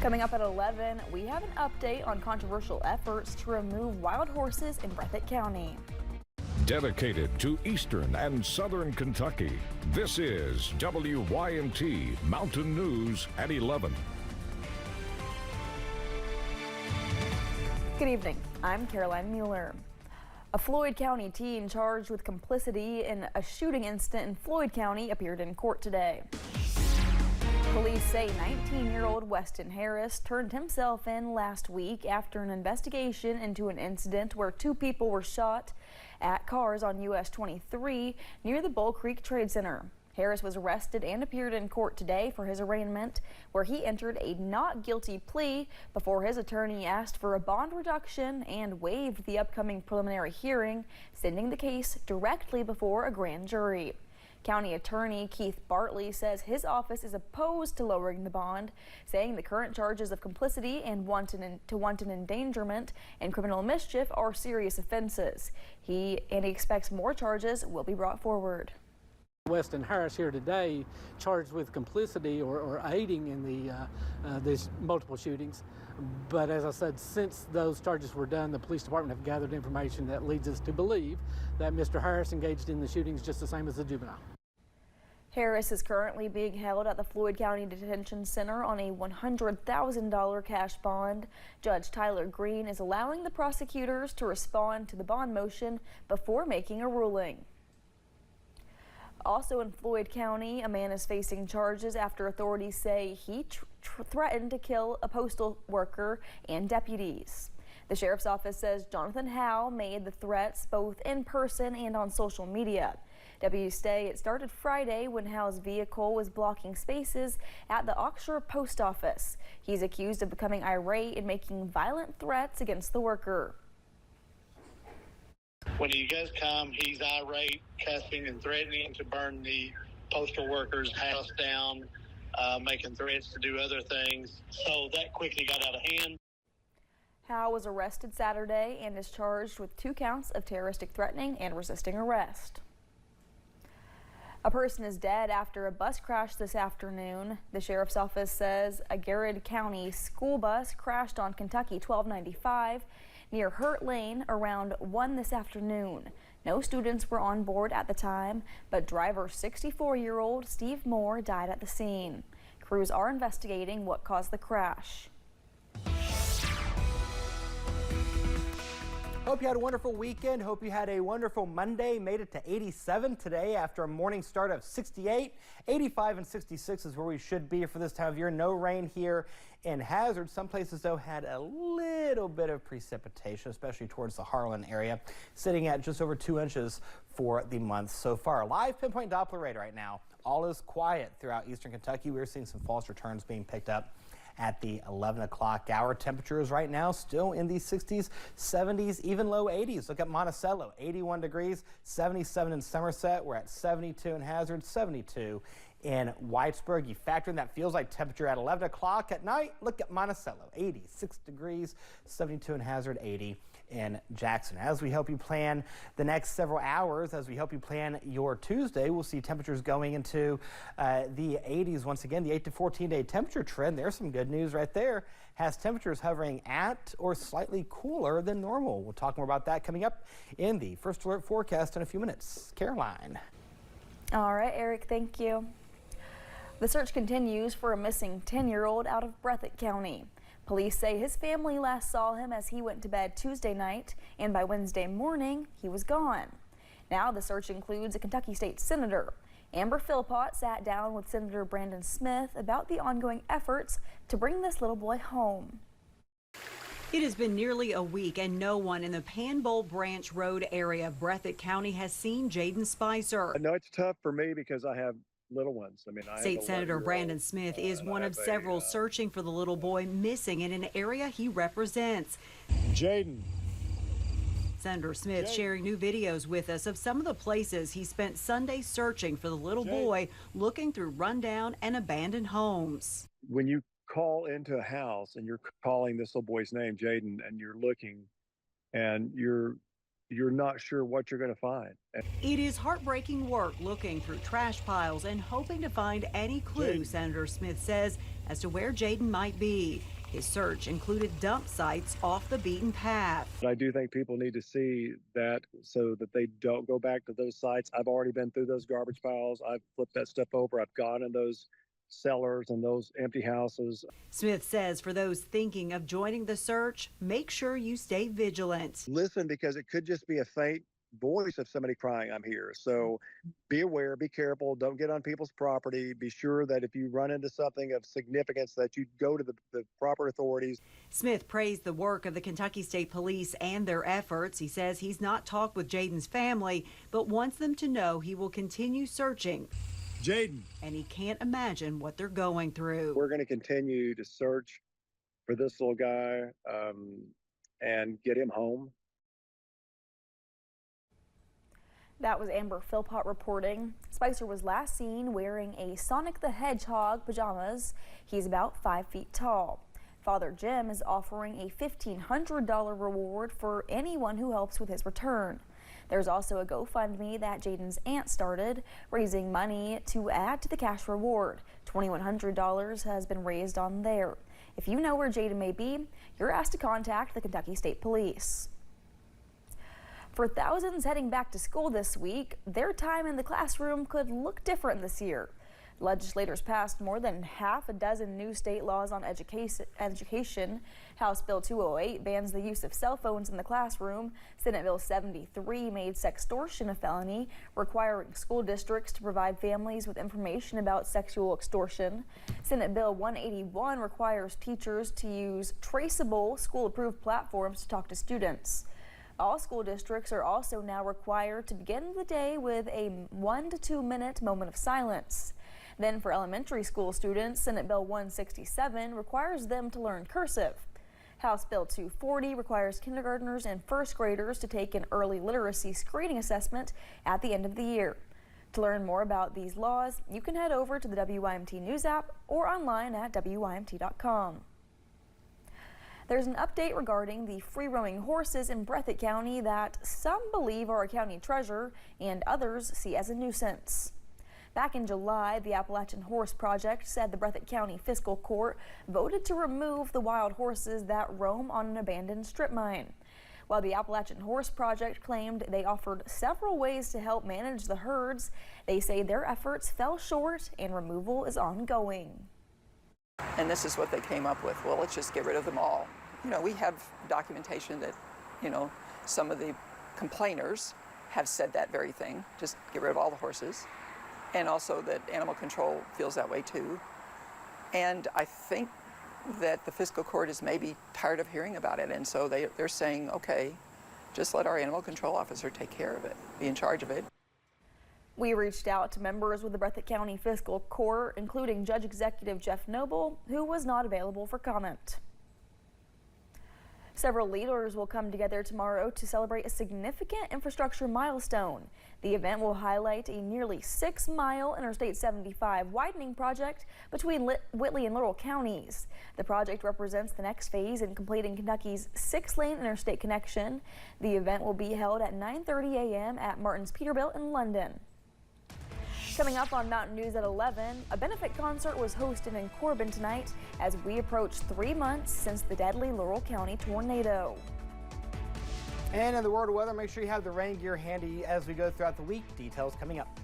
Coming up at 11, we have an update on controversial efforts to remove wild horses in Breathitt County. Dedicated to Eastern and Southern Kentucky, this is WYMT Mountain News at 11. Good evening. I'm Caroline Mueller. A Floyd County teen charged with complicity in a shooting incident in Floyd County appeared in court today. Police say 19-year-old Weston Harris turned himself in last week after an investigation into an incident where two people were shot at cars on US 23 near the Bull Creek Trade Center. Harris was arrested and appeared in court today for his arraignment, where he entered a not guilty plea before his attorney asked for a bond reduction and waived the upcoming preliminary hearing, sending the case directly before a grand jury. County Attorney Keith Bartley says his office is opposed to lowering the bond, saying the current charges of complicity and wanton endangerment and criminal mischief are serious offenses. He expects more charges will be brought forward. Weston Harris here today charged with complicity or aiding in these multiple shootings. But as I said, since those charges were done, the police department have gathered information that leads us to believe that Mr. Harris engaged in the shootings just the same as the juvenile. Harris is currently being held at the Floyd County Detention Center on a $100,000 cash bond. Judge Tyler Green is allowing the prosecutors to respond to the bond motion before making a ruling. Also in Floyd County, a man is facing charges after authorities say he threatened to kill a postal worker and deputies. The sheriff's office says Jonathan Howe made the threats both in person and on social media. Deputies say it started Friday when Howe's vehicle was blocking spaces at the Oxshore Post Office. He's accused of becoming irate and making violent threats against the worker. When he does come, he's irate, cussing and threatening to burn the postal worker's house down, making threats to do other things. So that quickly got out of hand. Howe was arrested Saturday and is charged with 2 counts of terroristic threatening and resisting arrest. A person is dead after a bus crash this afternoon. The sheriff's office says a Garrett County school bus crashed on Kentucky 1295 near Hurt Lane around 1 this afternoon. No students were on board at the time, but driver 64-year-old Steve Moore died at the scene. Crews are investigating what caused the crash. Hope you had a wonderful weekend. Hope you had a wonderful Monday. Made it to 87 today after a morning start of 68. 85 and 66 is where we should be for this time of year. No rain here in Hazard. Some places, though, had a little bit of precipitation, especially towards the Harlan area, sitting at just over 2 inches for the month so far. Live pinpoint Doppler radar right now. All is quiet throughout eastern Kentucky. We're seeing some false returns being picked up at the 11 o'clock hour. Temperatures right now still in the 60s, 70s, even low 80s. Look at Monticello, 81 degrees, 77 in Somerset. We're at 72 in Hazard, 72 in Whitesburg. You factor in that feels like temperature at 11 o'clock at night. Look at Monticello, 86 degrees, 72 in Hazard, 80 in Jackson. As we help you plan the next several hours, as we help you plan your Tuesday, we'll see temperatures going into the 80s once again. The 8 to 14 day temperature trend, there's some good news right there, has temperatures hovering at or slightly cooler than normal. We'll talk more about that coming up in the First Alert forecast in a few minutes. Caroline. All right, Eric, thank you. The search continues for a missing 10-year-old out of Breathitt County. Police say his family last saw him as he went to bed Tuesday night, and by Wednesday morning, he was gone. Now the search includes a Kentucky State Senator. Amber Philpott sat down with Senator Brandon Smith about the ongoing efforts to bring this little boy home. It has been nearly a week and no one in the Panbowl Branch Road area of Breathitt County has seen Jaden Spicer. I know it's tough for me because I have little ones. I mean, State Senator Brandon Smith is one of several searching for the little boy missing in an area he represents. Jaden. Senator Smith sharing new videos with us of some of the places he spent Sunday searching for the little boy, looking through rundown and abandoned homes. When you call into a house and you're calling this little boy's name, Jaden, and you're looking and you're not sure what you're going to find. It is heartbreaking work looking through trash piles and hoping to find any clue, Senator Smith says, as to where Jaden might be. His search included dump sites off the beaten path. But I do think people need to see that so that they don't go back to those sites. I've already been through those garbage piles. I've flipped that stuff over. I've gone in those cellars and those empty houses. Smith says for those thinking of joining the search, make sure you stay vigilant. Listen, because it could just be a faint voice of somebody crying, I'm here. So be aware, be careful, don't get on people's property. Be sure that if you run into something of significance that you go to the proper authorities. Smith praised the work of the Kentucky State Police and their efforts. He says he's not talked with Jaden's family, but wants them to know he will continue searching. Jaden. And he can't imagine what they're going through. We're going to continue to search for this little guy and get him home. That was Amber Philpott reporting. Spicer was last seen wearing a Sonic the Hedgehog pajamas. He's about 5 feet tall. Father Jim is offering a $1,500 reward for anyone who helps with his return. There's also a GoFundMe that Jaden's aunt started, raising money to add to the cash reward. $2,100 has been raised on there. If you know where Jaden may be, you're asked to contact the Kentucky State Police. For thousands heading back to school this week, their time in the classroom could look different this year. Legislators passed more than half a dozen new state laws on education. House Bill 208 bans the use of cell phones in the classroom. Senate Bill 73 made sextortion a felony, requiring school districts to provide families with information about sexual extortion. Senate Bill 181 requires teachers to use traceable school-approved platforms to talk to students. All school districts are also now required to begin the day with a 1 to 2 minute moment of silence. Then for elementary school students, Senate Bill 167 requires them to learn cursive. House Bill 240 requires kindergartners and first graders to take an early literacy screening assessment at the end of the year. To learn more about these laws, you can head over to the WYMT News app or online at WYMT.com. There's an update regarding the free-roaming horses in Breathitt County that some believe are a county treasure and others see as a nuisance. Back in July, the Appalachian Horse Project said the Breathitt County Fiscal Court voted to remove the wild horses that roam on an abandoned strip mine. While the Appalachian Horse Project claimed they offered several ways to help manage the herds, they say their efforts fell short and removal is ongoing. And this is what they came up with. Well, let's just get rid of them all. You know, we have documentation that, you know, some of the complainers have said that very thing, just get rid of all the horses. And also that animal control feels that way too. And I think that the fiscal court is maybe tired of hearing about it. And so they're saying, okay, just let our animal control officer take care of it, be in charge of it. We reached out to members with the Breathitt County Fiscal Court, including Judge Executive Jeff Noble, who was not available for comment. Several leaders will come together tomorrow to celebrate a significant infrastructure milestone. The event will highlight a nearly 6-mile Interstate 75 widening project between Whitley and Laurel counties. The project represents the next phase in completing Kentucky's 6-lane interstate connection. The event will be held at 9:30 a.m. at Martin's Peterbilt in London. Coming up on Mountain News at 11, a benefit concert was hosted in Corbin tonight as we approach 3 months since the deadly Laurel County tornado. And in the world of weather, make sure you have the rain gear handy as we go throughout the week. Details coming up.